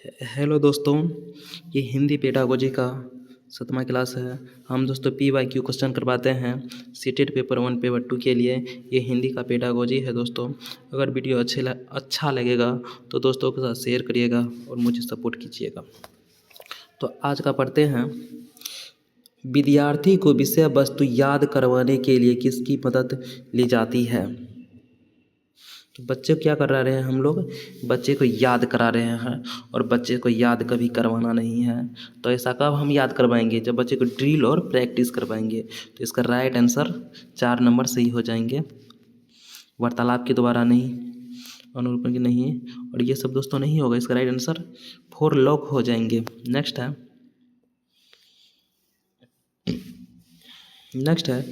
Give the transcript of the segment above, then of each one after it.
Hello दोस्तों, ये Hindi pedagogy का 7वां क्लास है। हम दोस्तों PYQ क्वेश्चन करवाते हैं सीटेट पेपर 1 पेपर 2 के लिए। ये हिंदी का पेडागोजी है दोस्तों। अगर वीडियो अच्छा लगेगा तो दोस्तों के साथ शेयर करिएगा और मुझे सपोर्ट कीजिएगा। तो आज का पढ़ते हैं। विद्यार्थी को विषय वस्तु याद करवाने के लिए किसकी मदद ली जाती है? तो बच्चे को क्या करा रहे हैं हम लोग? बच्चे को याद करा रहे हैं। और बच्चे को याद कभी करवाना नहीं है। तो ऐसा कब हम याद करवाएंगे? जब बच्चे को ड्रिल और प्रैक्टिस करवाएंगे। तो इसका राइट आंसर 4 नंबर सही हो जाएंगे। वार्तालाप के द्वारा नहीं, अनुरूपण की नहीं, और ये सब दोस्तों नहीं होगा। इसका राइट आंसर 4 लॉक हो जाएंगे। नेक्स्ट है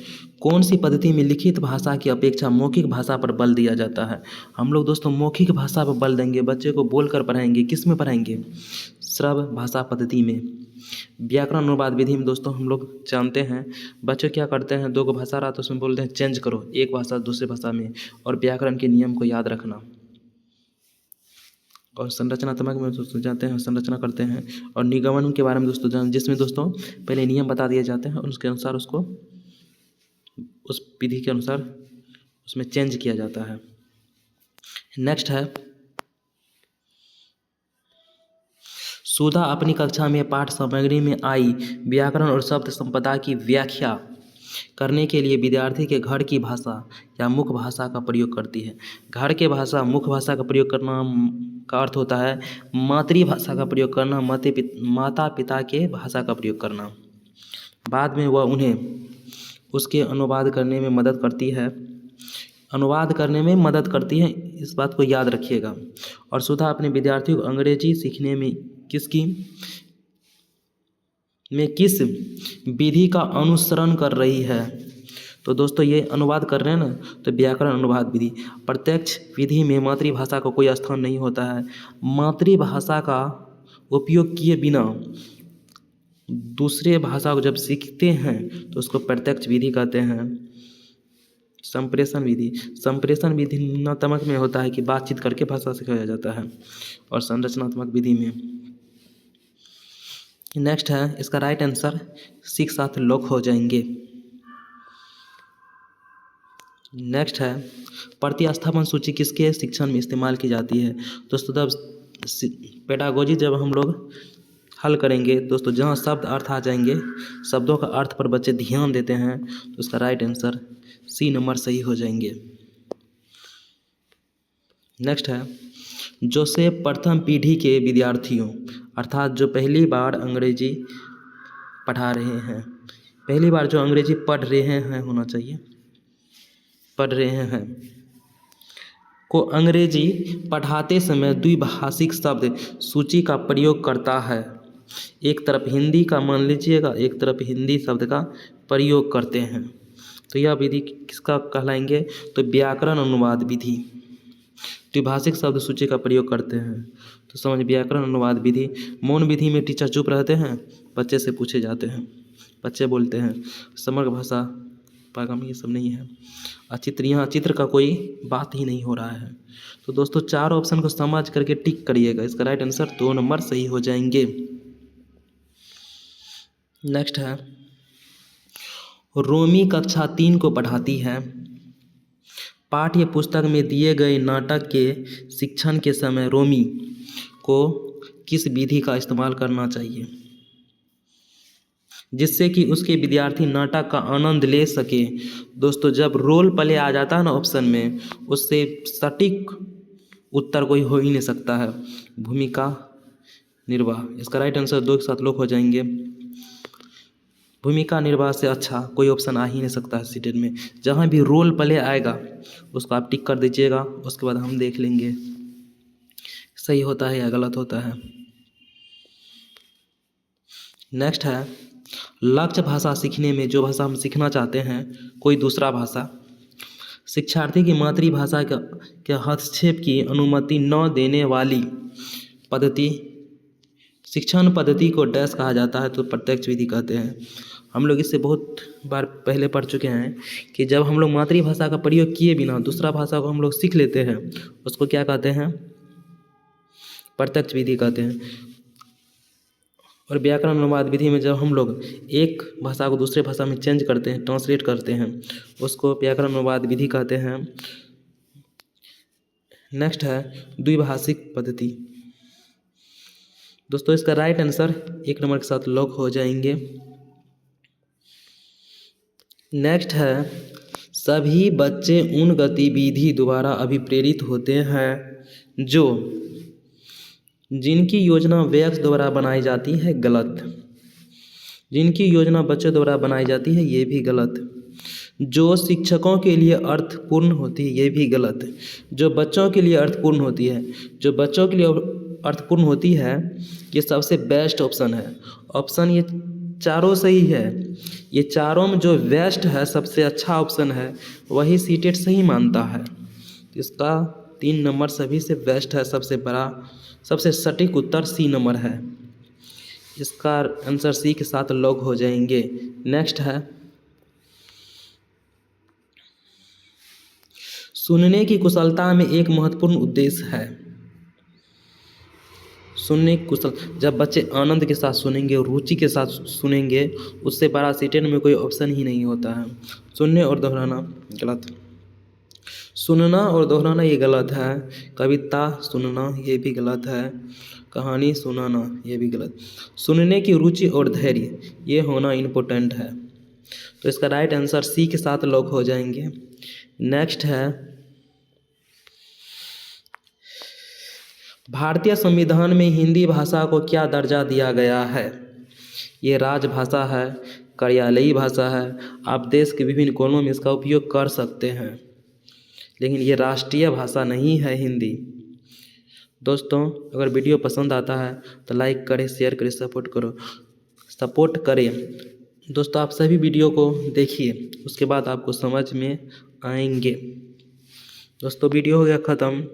कौन सी पद्धति में लिखित भाषा की अपेक्षा मौखिक भाषा पर बल दिया जाता है? हम लोग दोस्तों मौखिक भाषा पर बल देंगे। बच्चे को बोलकर पढ़ाएंगे। किस में पढ़ाएंगे? श्रव्य भाषा पद्धति में। व्याकरण अनुवाद विधि में दोस्तों हम लोग जानते हैं बच्चे क्या करते हैं, 2 भाषा रहा तो उसमें बोलते हैं चेंज करो, एक भाषा दूसरे भाषा में, और व्याकरण के नियम को याद रखना। और संरचनात्मक में दोस्तों जानते हैं संरचना करते हैं। और निगमन के बारे में दोस्तों जिसमें दोस्तों पहले नियम बता दिए जाते हैं और उसके अनुसार उसको उस विधि के अनुसार उसमें चेंज किया जाता है। नेक्स्ट है सुधा अपनी कक्षा में पाठ सामग्री में आई व्याकरण और शब्द संपदा की व्याख्या करने के लिए विद्यार्थी के घर की भाषा या मुख्य भाषा का प्रयोग करती है। घर के भाषा मुख्य भाषा का प्रयोग करना का अर्थ होता है मातृभाषा का प्रयोग करना, माता पिता के भाषा का प्रयोग करना। बाद में वह उन्हें उसके अनुवाद करने में मदद करती है। इस बात को याद रखिएगा। और सुधा अपने विद्यार्थियों को अंग्रेजी सीखने में किस विधि का अनुसरण कर रही है? तो दोस्तों ये अनुवाद कर रहे हैं ना, तो व्याकरण अनुवाद विधि। प्रत्यक्ष विधि में मातृभाषा का कोई स्थान नहीं होता है। मातृभाषा का उपयोग किए बिना दूसरे भाषा को जब सीखते हैं तो उसको प्रत्यक्ष विधि कहते हैं। संप्रेषण विधि निम्नात्मक में होता है कि बातचीत करके भाषा सिखाया जाता है। और संरचनात्मक विधि में नेक्स्ट है इसका राइट आंसर 6 7 लॉक हो जाएंगे। नेक्स्ट है प्रतिस्थापन सूची किसके शिक्षण में इस्तेमाल की जाती है? दोस्तों जब पेडागोजी जब हम लोग हल करेंगे दोस्तों, जहाँ शब्द अर्थ आ जाएंगे, शब्दों का अर्थ पर बच्चे ध्यान देते हैं, तो उसका राइट आंसर C नंबर सही हो जाएंगे। नेक्स्ट है जोसेफ प्रथम पीढ़ी के विद्यार्थियों अर्थात जो पहली बार अंग्रेजी पढ़ा रहे हैं, पहली बार जो अंग्रेजी पढ़ रहे हैं होना चाहिए, पढ़ रहे हैं को अंग्रेजी पढ़ाते समय द्विभाषिक शब्द सूची का प्रयोग करता है। एक तरफ हिंदी का मान लीजिएगा, एक तरफ हिंदी शब्द का प्रयोग करते हैं। तो यह विधि किसका कहलाएंगे? तो व्याकरण अनुवाद विधि। द्विभाषिक शब्द सूची का प्रयोग करते हैं तो समझ व्याकरण अनुवाद विधि। मौन विधि में टीचर चुप रहते हैं, बच्चे से पूछे जाते हैं, बच्चे बोलते हैं। समग्र भाषा पागम ये सब नहीं है। चित्र, यहाँ चित्र का कोई बात ही नहीं हो रहा है। तो दोस्तों 4 ऑप्शन को समझ करके टिक करिएगा। इसका राइट आंसर 2 नंबर सही हो जाएंगे। नेक्स्ट है रोमी कक्षा 3 को पढ़ाती है। पाठ्य पुस्तक में दिए गए नाटक के शिक्षण के समय रोमी को किस विधि का इस्तेमाल करना चाहिए जिससे कि उसके विद्यार्थी नाटक का आनंद ले सके? दोस्तों जब रोल प्ले आ जाता है ना ऑप्शन में, उससे सटीक उत्तर कोई हो ही नहीं सकता है। भूमिका निर्वाह, इसका राइट आंसर 2 के साथ लोग हो जाएंगे। भूमिका निर्वाह से अच्छा कोई ऑप्शन आ ही नहीं सकता है सीटेट में। जहाँ भी रोल प्ले आएगा उसको आप टिक कर दीजिएगा, उसके बाद हम देख लेंगे सही होता है या गलत होता है। नेक्स्ट है लक्ष्य भाषा सीखने में जो भाषा हम सीखना चाहते हैं कोई दूसरा भाषा, शिक्षार्थी की मातृभाषा के हस्तक्षेप की अनुमति न देने वाली पद्धति शिक्षण पद्धति को डैश कहा जाता है, तो प्रत्यक्ष विधि कहते हैं। हम लोग इससे बहुत बार पहले पढ़ चुके हैं कि जब हम लोग मातृभाषा का प्रयोग किए बिना दूसरा भाषा को हम लोग सीख लेते हैं उसको क्या कहते हैं? प्रत्यक्ष विधि कहते हैं। और व्याकरण अनुवाद विधि में जब हम लोग एक भाषा को दूसरे भाषा में चेंज करते हैं, ट्रांसलेट करते हैं, उसको व्याकरण अनुवाद विधि कहते हैं। नेक्स्ट है द्विभाषिक पद्धति। दोस्तों इसका राइट आंसर 1 नंबर के साथ लॉक हो जाएंगे। नेक्स्ट है सभी बच्चे उन गतिविधि द्वारा अभिप्रेरित होते हैं जो जिनकी योजना व्यक्ति द्वारा बनाई जाती है, गलत। जिनकी योजना बच्चों द्वारा बनाई जाती है, ये भी गलत। जो शिक्षकों के लिए अर्थपूर्ण होती है, ये भी गलत। जो बच्चों के लिए अर्थपूर्ण होती है, जो बच्चों के लिए अर्थपूर्ण होती है, ये सबसे बेस्ट ऑप्शन है। ऑप्शन ये चारों सही है। ये चारों में जो बेस्ट है, सबसे अच्छा ऑप्शन है, वही सीटेट सही मानता है। इसका 3 नंबर सभी से बेस्ट है। सबसे बड़ा सबसे सटीक उत्तर सी नंबर है। इसका आंसर सी के साथ लॉक हो जाएंगे। नेक्स्ट है सुनने की कुशलता में एक महत्वपूर्ण उद्देश्य है। सुनने की कुशल, जब बच्चे आनंद के साथ सुनेंगे और रुचि के साथ सुनेंगे, उससे बड़ा सीटेट में कोई ऑप्शन ही नहीं होता है। सुनने और दोहराना गलत। सुनना और दोहराना ये गलत है। कविता सुनना ये भी गलत है। कहानी सुनाना ये भी गलत। सुनने की रुचि और धैर्य ये होना इम्पोर्टेंट है। तो इसका राइट आंसर सी के साथ लॉक हो जाएंगे। नेक्स्ट है भारतीय संविधान में हिंदी भाषा को क्या दर्जा दिया गया है। ये राजभाषा है, कार्यालयी भाषा है। आप देश के विभिन्न कोनों में इसका उपयोग कर सकते हैं, लेकिन ये राष्ट्रीय भाषा नहीं है हिंदी। दोस्तों अगर वीडियो पसंद आता है तो लाइक करें, शेयर करें, सपोर्ट करें। दोस्तों आप सभी वीडियो को देखिए, उसके बाद आपको समझ में आएंगे। दोस्तों वीडियो हो गया ख़त्म।